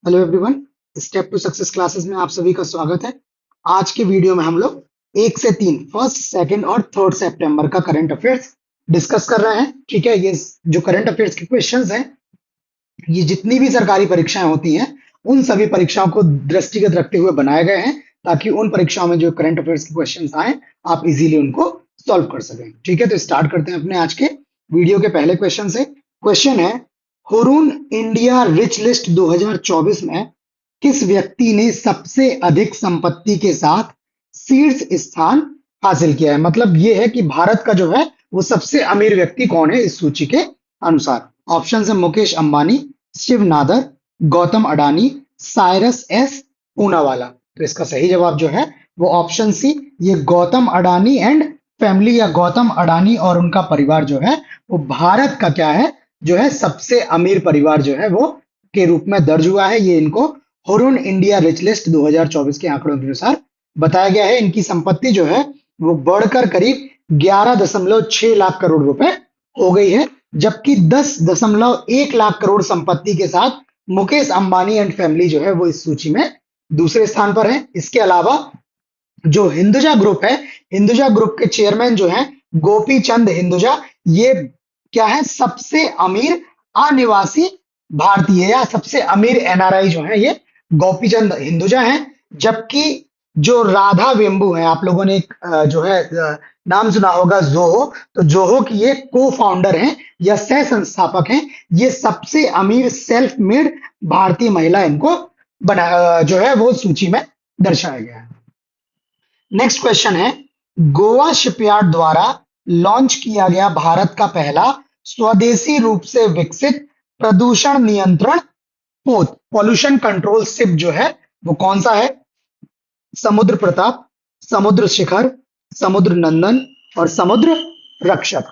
Hello everyone, step to success classes में आप सभी का स्वागत है। आज के वीडियो में हम लोग 1 से 3 फर्स्ट, सेकंड और थर्ड सितंबर का करंट अफेयर्स डिस्कस कर रहे हैं। ठीक है, ये जो करंट अफेयर्स के क्वेश्चंस हैं, ये जितनी भी सरकारी परीक्षाएं होती हैं उन सभी परीक्षाओं को दृष्टिगत रखते हुए बनाए गए हैं, ताकि उन परीक्षाओं में जो करंट अफेयर्स के क्वेश्चंस आए आप इजीली उनको सॉल्व कर सकें। ठीक है, तो स्टार्ट करते हैं अपने आज के वीडियो के पहले क्वेश्चन से। क्वेश्चन है, हुरून इंडिया रिच लिस्ट 2024 में किस व्यक्ति ने सबसे अधिक संपत्ति के साथ शीर्ष स्थान हासिल किया है? मतलब ये है कि भारत का जो है वो सबसे अमीर व्यक्ति कौन है इस सूची के अनुसार। ऑप्शन है मुकेश अंबानी, शिव नादर, गौतम अडानी, साइरस एस पूनावाला। तो इसका सही जवाब जो है वो ऑप्शन सी, ये गौतम अडानी एंड फैमिली या गौतम अडानी और उनका परिवार जो है वो भारत का क्या है, जो है सबसे अमीर परिवार जो है वो के रूप में दर्ज हुआ है। ये इनको हुरून इंडिया रिच लिस्ट 2024 के आंकड़ों के अनुसार बताया गया है। इनकी संपत्ति जो है वो बढ़कर करीब 11.6 लाख करोड़ रुपए हो गई है, जबकि 10.1 लाख करोड़ संपत्ति के साथ मुकेश अंबानी एंड फैमिली जो है वो इस सूची में दूसरे स्थान पर है। इसके अलावा जो हिंदुजा ग्रुप है, हिंदुजा ग्रुप के चेयरमैन जो है गोपी चंद हिंदुजा, ये क्या है, सबसे अमीर अनिवासी भारतीय या सबसे अमीर एनआरआई जो है ये गोपी चंद हिंदुजा है। जबकि जो राधा वेम्बू है, आप लोगों ने एक जो है नाम सुना होगा जोहो, तो जोहो की ये को फाउंडर हैं या सह संस्थापक हैं। ये सबसे अमीर सेल्फ मेड भारतीय महिला इनको बना जो है वो सूची में दर्शाया गया है। नेक्स्ट क्वेश्चन है, गोवा शिपयार्ड द्वारा लॉन्च किया गया भारत का पहला स्वदेशी रूप से विकसित प्रदूषण नियंत्रण पोत, पॉल्यूशन कंट्रोल शिप जो है वो कौन सा है? समुद्र प्रताप, समुद्र शिखर, समुद्र नंदन और समुद्र रक्षक।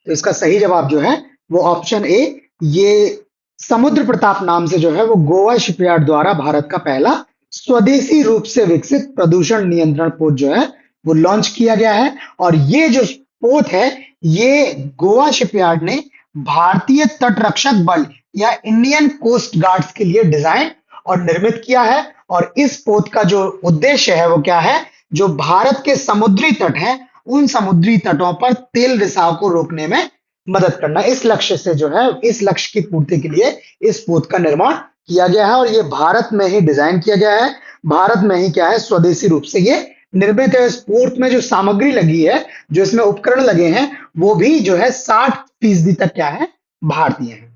तो इसका सही जवाब जो है वो ऑप्शन ए, ये समुद्र प्रताप नाम से जो है वो गोवा शिपयार्ड द्वारा भारत का पहला स्वदेशी रूप से विकसित प्रदूषण नियंत्रण पोत जो है वो लॉन्च किया गया है। और ये जो पोत है ये गोवा शिपयार्ड ने भारतीय तटरक्षक बल या इंडियन कोस्ट गार्ड्स के लिए डिजाइन और निर्मित किया है। और इस पोत का जो उद्देश्य है वो क्या है, जो भारत के समुद्री तट हैं उन समुद्री तटों पर तेल रिसाव को रोकने में मदद करना। इस लक्ष्य से जो है, इस लक्ष्य की पूर्ति के लिए इस पोत का निर्माण किया गया है और ये भारत में ही डिजाइन किया गया है, भारत में ही क्या है स्वदेशी रूप से ये निर्मित है। इस पोत में जो सामग्री लगी है, जो इसमें उपकरण लगे हैं, वो भी जो है 60% तक क्या है, भारतीय है।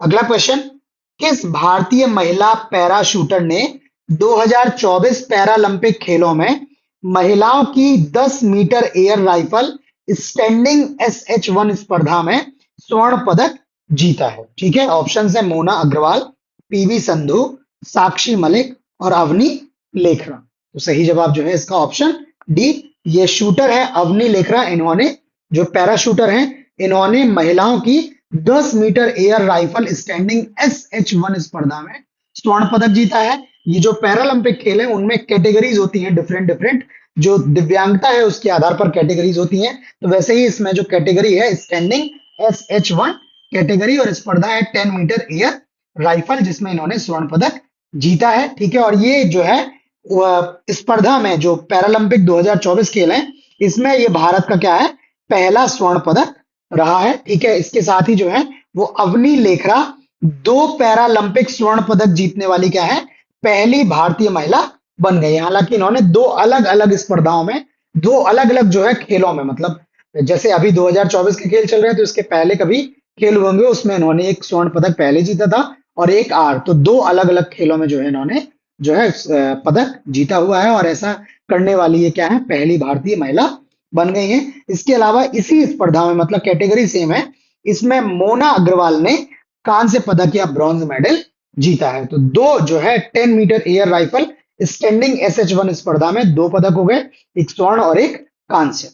अगला क्वेश्चन, किस भारतीय महिला पैराशूटर ने 2024 पैरालंपिक खेलों में महिलाओं की 10 metre air rifle standing SH1 स्पर्धा में स्वर्ण पदक जीता है? ठीक है, ऑप्शन है मोना अग्रवाल, पीवी संधू, साक्षी मलिक और अवनी लेखरा। तो सही जवाब जो है इसका ऑप्शन डी, ये शूटर है अवनी लेखरा। इन्होंने जो पैराशूटर हैं, इन्होंने महिलाओं की 10 metre air rifle standing SH1 स्पर्धा में स्वर्ण पदक जीता है। ये जो पैरालंपिक खेल है उनमें कैटेगरीज होती हैं डिफरेंट डिफरेंट, जो दिव्यांगता है उसके आधार पर कैटेगरीज होती हैं। तो वैसे ही इसमें जो कैटेगरी है स्टैंडिंग SH1 कैटेगरी और स्पर्धा है 10 मीटर एयर राइफल, जिसमें इन्होंने स्वर्ण पदक जीता है। ठीक है, और ये जो है स्पर्धा में जो पैरालंपिक 2024 खेल है, इसमें ये भारत का क्या है, पहला स्वर्ण पदक रहा है। ठीक है, इसके साथ ही जो है वो अवनी लेखरा 2 पैरालंपिक स्वर्ण पदक जीतने वाली क्या है, पहली भारतीय महिला बन गई। हालांकि इन्होंने 2 अलग अलग स्पर्धाओं में, 2 अलग अलग जो है खेलों में, मतलब जैसे अभी 2024 के खेल चल रहे हैं तो इसके पहले कभी खेल होंगे उसमें इन्होंने एक स्वर्ण पदक पहले जीता था और एक आर, तो 2 अलग अलग खेलों में जो है इन्होंने जो है पदक जीता हुआ है और ऐसा करने वाली ये क्या है, पहली भारतीय महिला बन गई है। इसके अलावा इसी स्पर्धा में, मतलब कैटेगरी सेम है, इसमें मोना अग्रवाल ने कांस्य पदक या ब्रॉन्ज मेडल जीता है। तो 2 जो है 10 metre air rifle standing SH1 स्पर्धा में 2 पदक हो गए, एक स्वर्ण और एक कांस्य।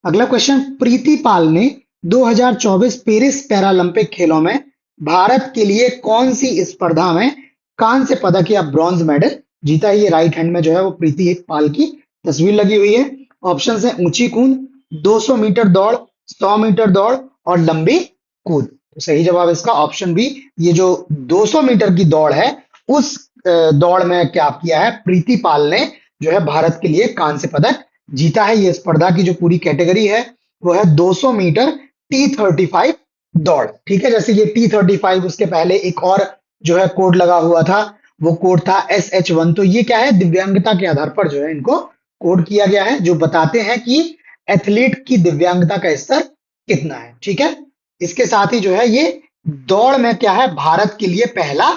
अगला क्वेश्चन, प्रीति पाल ने 2024 पेरिस पैरालंपिक खेलों में भारत के लिए कौन सी स्पर्धा में कांस्य पदक या ब्रॉन्ज मेडल जीता है? ये राइट हैंड में जो है वो प्रीति पाल की तस्वीर लगी हुई है। ऑप्शन है ऊंची कूद, 200 मीटर दौड़, 100 मीटर दौड़ और लंबी कूद। तो सही जवाब इसका ऑप्शन बी, ये जो 200 मीटर की दौड़ है, उस दौड़ में क्या किया है, प्रीति पाल ने जो है भारत के लिए कांस्य पदक जीता है। ये स्पर्धा की जो पूरी कैटेगरी है वो है 200 मीटर T35 दौड़। ठीक है, जैसे ये T35, उसके पहले एक और जो है कोड लगा हुआ था, वो कोड था SH1। तो ये क्या है, दिव्यांगता के आधार पर जो है इनको कोड किया गया है, जो बताते हैं कि एथलीट की दिव्यांगता का स्तर कितना है। ठीक है, इसके साथ ही जो है ये दौड़ में क्या है, भारत के लिए पहला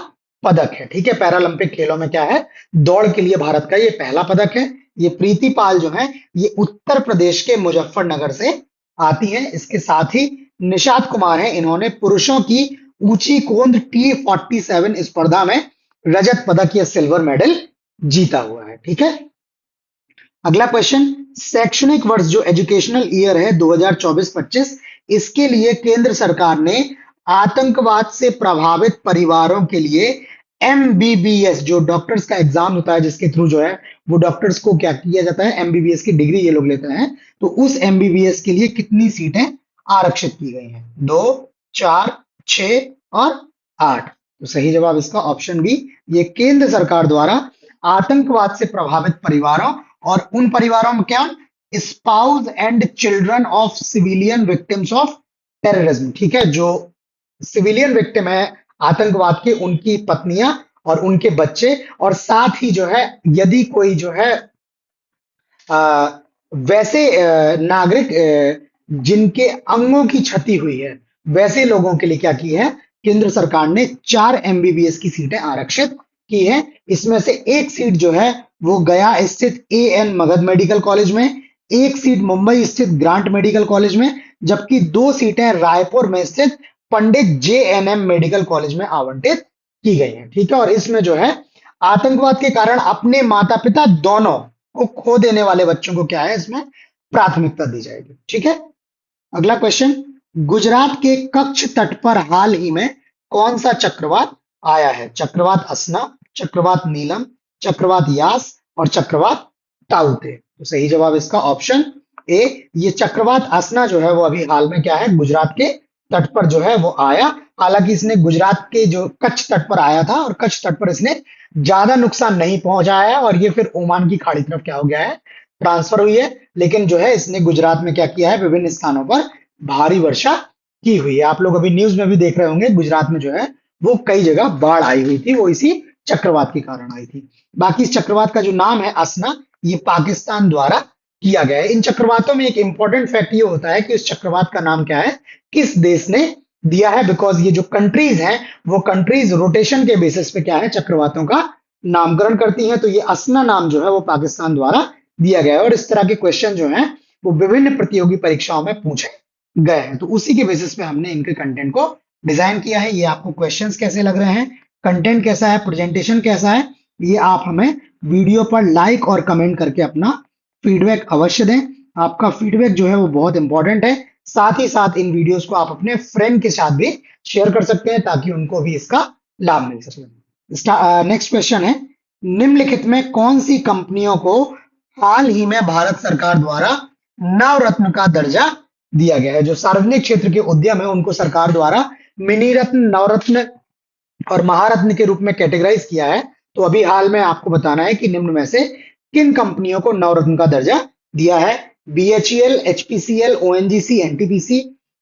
पदक है। ठीक है, पैरालंपिक खेलों में क्या है, दौड़ के लिए भारत का ये पहला पदक है। ये प्रीति पाल जो है ये उत्तर प्रदेश के मुजफ्फरनगर से आती हैं। इसके साथ ही निषाद कुमार है, इन्होंने पुरुषों की ऊंची कोंद T47 स्पर्धा में रजत पदक या सिल्वर मेडल जीता हुआ है। ठीक है, अगला क्वेश्चन, शैक्षणिक वर्ष जो एजुकेशनल ईयर है 2024-25, इसके लिए केंद्र सरकार ने आतंकवाद से प्रभावित परिवारों के लिए MBBS, जो डॉक्टर्स का एग्जाम होता है जिसके थ्रू जो है वो डॉक्टर्स को क्या किया जाता है, MBBS की डिग्री ये लोग लेते हैं, तो उस MBBS के लिए कितनी सीटें आरक्षित की गई हैं? 2, 4, 6 और 8। तो सही जवाब इसका ऑप्शन बी, ये केंद्र सरकार द्वारा आतंकवाद से प्रभावित परिवारों और उन परिवारों में क्या, spouse and children of civilian victims of terrorism. ठीक है, जो सिविलियन विक्टिम है आतंकवाद के, उनकी पत्नियां और उनके बच्चे, और साथ ही जो है यदि कोई जो है वैसे नागरिक जिनके अंगों की क्षति हुई है, वैसे लोगों के लिए क्या की है, केंद्र सरकार ने 4 MBBS की सीटें आरक्षित की है। इसमें से एक सीट जो है वो गया स्थित AN मगध मेडिकल कॉलेज में, एक सीट मुंबई स्थित ग्रांट मेडिकल कॉलेज में, जबकि 2 सीटें रायपुर में स्थित पंडित JNM मेडिकल कॉलेज में आवंटित की गई हैं। ठीक है, और इसमें जो है आतंकवाद के कारण अपने माता पिता दोनों को खो देने वाले बच्चों को क्या है, इसमें प्राथमिकता दी जाएगी। ठीक है, अगला क्वेश्चन, गुजरात के कच्छ तट पर हाल ही में कौन सा चक्रवात आया है? चक्रवात असना, चक्रवात नीलम, चक्रवात यास और चक्रवात ताउते। तो सही जवाब इसका ऑप्शन ए, ये चक्रवात असना जो है वो अभी हाल में क्या है, गुजरात के तट पर जो है वो आया। हालांकि इसने गुजरात के जो कच्छ तट पर आया था और कच्छ तट पर इसने ज्यादा नुकसान नहीं पहुंचाया है, और ये फिर ओमान की खाड़ी तरफ क्या हो गया है, ट्रांसफर हुई है। लेकिन जो है इसने गुजरात में क्या किया है, विभिन्न स्थानों पर भारी वर्षा की हुई है। आप लोग अभी न्यूज में भी देख रहे होंगे, गुजरात में जो है वो कई जगह बाढ़ आई हुई थी, वो इसी चक्रवात के कारण आई थी। बाकी इस चक्रवात का जो नाम है असना, ये पाकिस्तान द्वारा किया गया है। इन चक्रवातों में एक इंपॉर्टेंट फैक्ट ये होता है कि इस चक्रवात का नाम क्या है, किस देश ने दिया है, बिकॉज ये जो कंट्रीज हैं वो कंट्रीज रोटेशन के बेसिस पे क्या है, चक्रवातों का नामकरण करती हैं। तो ये असना नाम जो है वो पाकिस्तान द्वारा दिया गया है, और इस तरह के क्वेश्चन जो हैं वो विभिन्न प्रतियोगी परीक्षाओं में पूछे गए हैं। तो उसी के बेसिस पे हमने इनके कंटेंट को डिजाइन किया है। ये आपको क्वेश्चंस कैसे लग रहे हैं, कंटेंट कैसा है, प्रेजेंटेशन कैसा है, ये आप हमें वीडियो पर लाइक और कमेंट करके अपना फीडबैक अवश्य दें। आपका फीडबैक जो है वो बहुत इंपॉर्टेंट है। साथ ही साथ इन वीडियोस को आप अपने फ्रेंड के साथ भी शेयर कर सकते हैं ताकि उनको भी इसका लाभ मिल सके। नेक्स्ट क्वेश्चन है, निम्नलिखित में कौन सी कंपनियों को हाल ही में भारत सरकार द्वारा नवरत्न का दर्जा दिया गया है? जो सार्वजनिक क्षेत्र के उद्यम है उनको सरकार द्वारा मिनी रत्न, नवरत्न और महारत्न के रूप में कैटेगराइज किया है। तो अभी हाल में आपको बताना है कि निम्न में से किन कंपनियों को नवरत्न का दर्जा दिया है? BHEL, HPCL, ONGC, NTPC,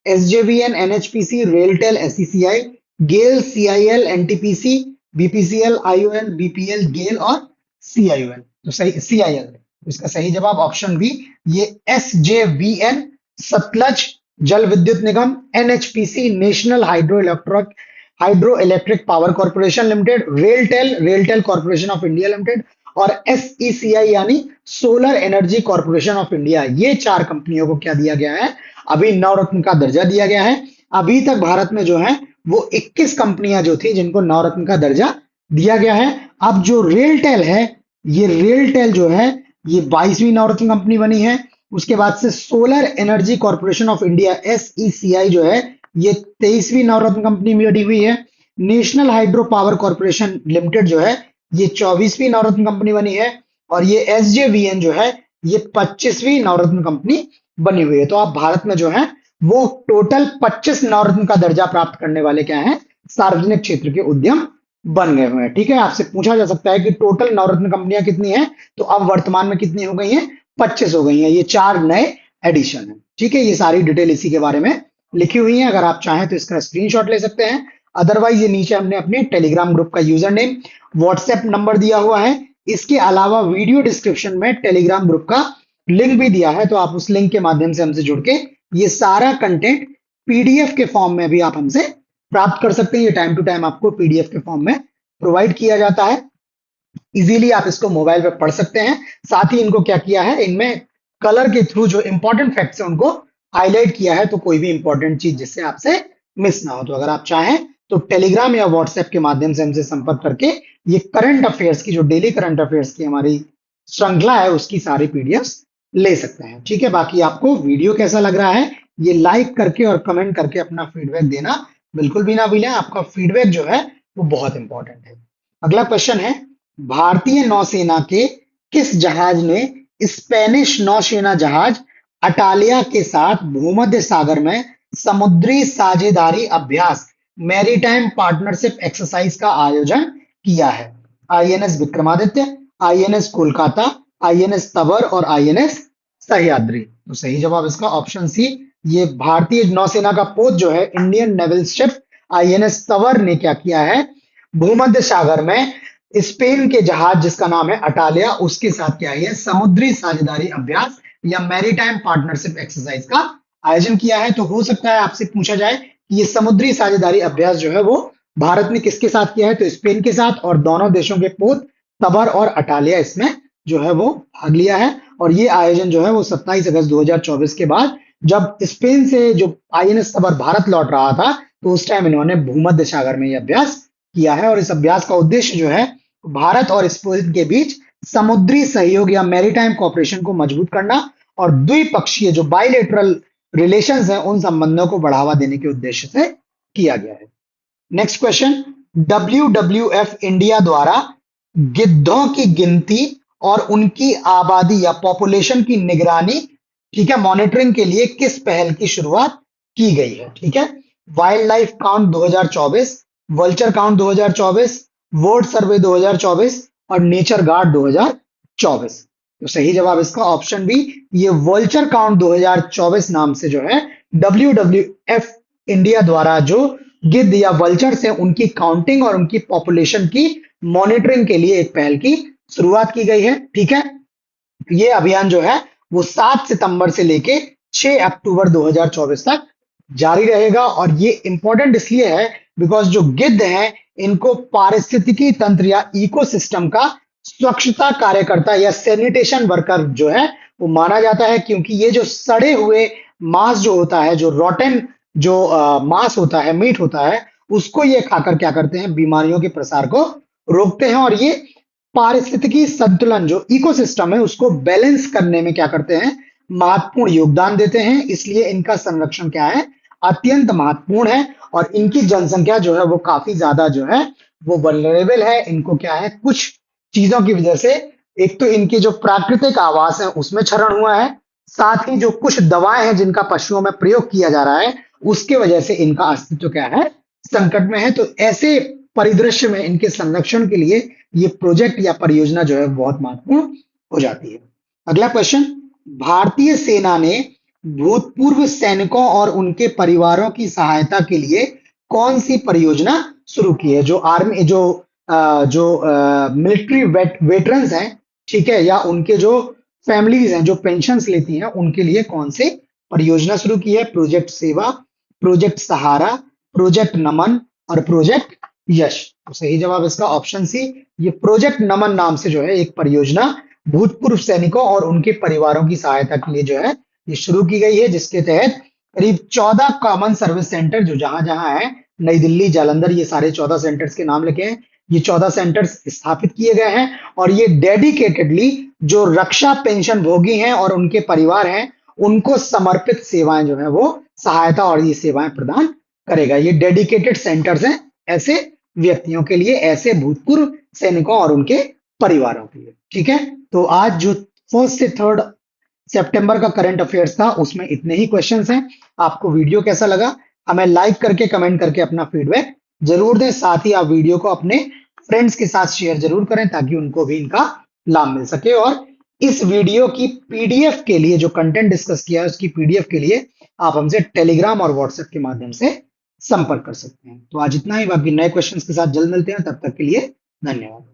SJVN, NHPC, RailTel, SCCI, गेल, CIL, NTPC, BPCL, IOL, BPL, गेल और CIOL। तो सही CIL, इसका सही जवाब ऑप्शन बी, ये SJVN सतलज जल विद्युत निगम, NHPC national hydro electric power corporation limited, RailTel corporation of India limited और SECI यानी solar energy corporation of India, ये 4 कंपनियों को क्या दिया गया है, अभी नवरत्न का दर्जा दिया गया है। अभी तक भारत में जो है वो 21 कंपनियां जो थी जिनको नवरत्न का दर्जा दिया गया है। अब जो रेलटेल है, ये रेलटेल जो है ये 22वीं नवरत्न कंपनी बनी है। उसके बाद से solar energy corporation of India SECI जो है ये 23वीं नवरत्न कंपनी में बनी हुई है। National hydro power corporation limited जो है ये 24वीं नवरत्न कंपनी बनी है, और ये SJVN जो है ये 25वीं नवरत्न कंपनी बनी हुई है। तो आप भारत में जो है वो टोटल 25 नवरत्न का दर्जा प्राप्त करने वाले क्या हैं, सार्वजनिक क्षेत्र के उद्यम बन गए हुए हैं। ठीक है, आपसे पूछा जा सकता है कि टोटल नवरत्न कंपनियां कितनी हैं, तो अब वर्तमान में कितनी हो गई हैं, 25 हो गई हैं। ये 4 नए एडिशन है। ठीक है, ये सारी डिटेल इसी के बारे में लिखी हुई है, अगर आप चाहें तो इसका स्क्रीनशॉट ले सकते हैं। अदरवाइज ये नीचे हमने अपने टेलीग्राम ग्रुप का यूजर नेम, व्हाट्सएप नंबर दिया हुआ है। इसके अलावा वीडियो डिस्क्रिप्शन में टेलीग्राम ग्रुप का लिंक भी दिया है, तो आप उस लिंक के माध्यम से हमसे जुड़ के ये सारा कंटेंट पीडीएफ के फॉर्म में भी आप हमसे प्राप्त कर सकते हैं। ये टाइम टू टाइम आपको पीडीएफ के फॉर्म में प्रोवाइड किया जाता है। इजीली आप इसको मोबाइल पे पढ़ सकते हैं। साथ ही इनको क्या किया है, इनमें कलर के थ्रू जो इंपॉर्टेंट फैक्ट्स है उनको हाईलाइट किया है, तो कोई भी इंपॉर्टेंट चीज जिससे आपसे मिस ना हो। तो अगर आप चाहें तो टेलीग्राम या व्हाट्सएप के माध्यम से हमसे संपर्क करके ये करंट अफेयर्स की, जो डेली करंट अफेयर्स की हमारी श्रृंखला है, उसकी सारी पीडीएफ ले सकते हैं। ठीक है, बाकी आपको वीडियो कैसा लग रहा है ये लाइक करके और कमेंट करके अपना फीडबैक देना बिल्कुल भी ना भूलें। आपका फीडबैक जो है वो बहुत इंपॉर्टेंट है। अगला क्वेश्चन है, भारतीय नौसेना के किस जहाज ने स्पेनिश नौसेना जहाज अटालिया के साथ भूमध्य सागर में समुद्री साझेदारी अभ्यास मैरीटाइम पार्टनरशिप एक्सरसाइज का आयोजन किया है? INS Vikramaditya, INS Kolkata, INS Tabar और आईएनएस सह्याद्री। तो सही जवाब इसका ऑप्शन सी, ये भारतीय नौसेना का पोत जो है इंडियन नेवल शिप आईएनएस तवर ने क्या किया है, भूमध्य सागर में स्पेन के जहाज जिसका नाम है अटालिया, उसके साथ क्या है, समुद्री साझेदारी अभ्यास या मैरीटाइम पार्टनरशिप एक्सरसाइज का आयोजन किया है। तो हो सकता है आपसे पूछा जाए कि ये समुद्री साझेदारी अभ्यास जो है वो भारत ने किसके साथ किया है, तो स्पेन के साथ, और दोनों देशों के पोत तबर और अटालिया इसमें जो है वो भाग लिया है। और ये आयोजन जो है वो 27 अगस्त 2024 के बाद जब स्पेन से जो आईएनएस तबर भारत लौट रहा था, तो उस टाइम इन्होंने भूमध्य सागर में ये अभ्यास किया है। और इस अभ्यास का उद्देश्य जो है भारत और स्पेन के बीच समुद्री सहयोग या मैरीटाइम कोऑपरेशन को मजबूत करना और द्विपक्षीय जो बाइलेटरल रिलेशंस हैं उन संबंधों को बढ़ावा देने के उद्देश्य से किया गया है। नेक्स्ट क्वेश्चन, WWF इंडिया द्वारा गिद्धों की गिनती और उनकी आबादी या पॉपुलेशन की निगरानी, ठीक है, मॉनिटरिंग के लिए किस पहल की शुरुआत की गई है? ठीक है, wildlife count 2024, vulture count 2024, world survey 2024 और नेचर गार्ड 2024। तो सही जवाब इसका ऑप्शन बी, ये वल्चर काउंट 2024 नाम से जो है WWF इंडिया द्वारा जो गिद्ध या वल्चर्स हैं उनकी काउंटिंग और उनकी पॉपुलेशन की मॉनिटरिंग के लिए एक पहल की शुरुआत की गई है। ठीक है, ये अभियान जो है वो 7 सितंबर से लेके 6 अक्टूबर 2024 तक जारी रहेगा। और ये इंपॉर्टेंट इसलिए है बिकॉज जो गिद्ध हैं इनको पारिस्थितिकी तंत्र या इकोसिस्टम का स्वच्छता कार्यकर्ता या सैनिटेशन वर्कर जो है वो माना जाता है, क्योंकि ये जो सड़े हुए मांस जो होता है, जो रोटन जो मांस होता है, मीट होता है, उसको ये खाकर क्या करते हैं, बीमारियों के प्रसार को रोकते हैं। और ये पारिस्थितिकी संतुलन जो इकोसिस्टम है उसको बैलेंस करने में क्या करते हैं, महत्वपूर्ण योगदान देते हैं। इसलिए इनका संरक्षण क्या है, अत्यंत महत्वपूर्ण है। और इनकी जनसंख्या जो है वो काफी ज्यादा जो है वो वल्नरेबल है। इनको क्या है, कुछ चीजों की वजह से, एक तो इनके जो प्राकृतिक आवास है उसमें क्षरण हुआ है, साथ ही जो कुछ दवाएं हैं जिनका पशुओं में प्रयोग किया जा रहा है उसके वजह से इनका अस्तित्व क्या है, संकट में है। तो ऐसे परिदृश्य में इनके संरक्षण के लिए ये प्रोजेक्ट या परियोजना जो है बहुत महत्वपूर्ण हो जाती है। अगला क्वेश्चन, भारतीय सेना ने भूतपूर्व सैनिकों और उनके परिवारों की सहायता के लिए कौन सी परियोजना शुरू की है? जो आर्मी जो मिलिट्री वेटरन्स हैं, ठीक है, या उनके जो फैमिलीज हैं जो पेंशन्स लेती हैं उनके लिए कौन सी परियोजना शुरू की है? प्रोजेक्ट सेवा, प्रोजेक्ट सहारा, प्रोजेक्ट नमन और प्रोजेक्ट यश। तो सही जवाब इसका ऑप्शन सी, ये प्रोजेक्ट नमन नाम से जो है एक परियोजना भूतपूर्व सैनिकों और उनके परिवारों की सहायता के लिए जो है ये शुरू की गई है, जिसके तहत करीब 14 कॉमन सर्विस सेंटर जो जहां जहां है, नई दिल्ली, जालंधर, ये सारे 14 सेंटर्स के नाम लिखे हैं, ये 14 सेंटर्स स्थापित किए गए हैं। और ये डेडिकेटेडली जो रक्षा पेंशन भोगी हैं और उनके परिवार हैं उनको समर्पित सेवाएं जो है वो सहायता और ये सेवाएं प्रदान करेगा। ये डेडिकेटेड सेंटर्स हैं ऐसे व्यक्तियों के लिए, ऐसे भूतपूर्व सैनिकों और उनके परिवारों के लिए। ठीक है, तो आज जो फर्स्ट से थर्ड सितंबर का करंट अफेयर्स था, उसमें इतने ही क्वेश्चंस हैं। आपको वीडियो कैसा लगा हमें लाइक करके कमेंट करके अपना फीडबैक जरूर दें। साथ ही आप वीडियो को अपने फ्रेंड्स के साथ शेयर जरूर करें ताकि उनको भी इनका लाभ मिल सके। और इस वीडियो की पीडीएफ के लिए, जो कंटेंट डिस्कस किया है उसकी पीडीएफ के लिए आप हमसे टेलीग्राम और व्हाट्सएप के माध्यम से संपर्क कर सकते हैं। तो आज इतना ही, बाकी नए क्वेश्चंस के साथ जल्द मिलते हैं, तब तक के लिए धन्यवाद।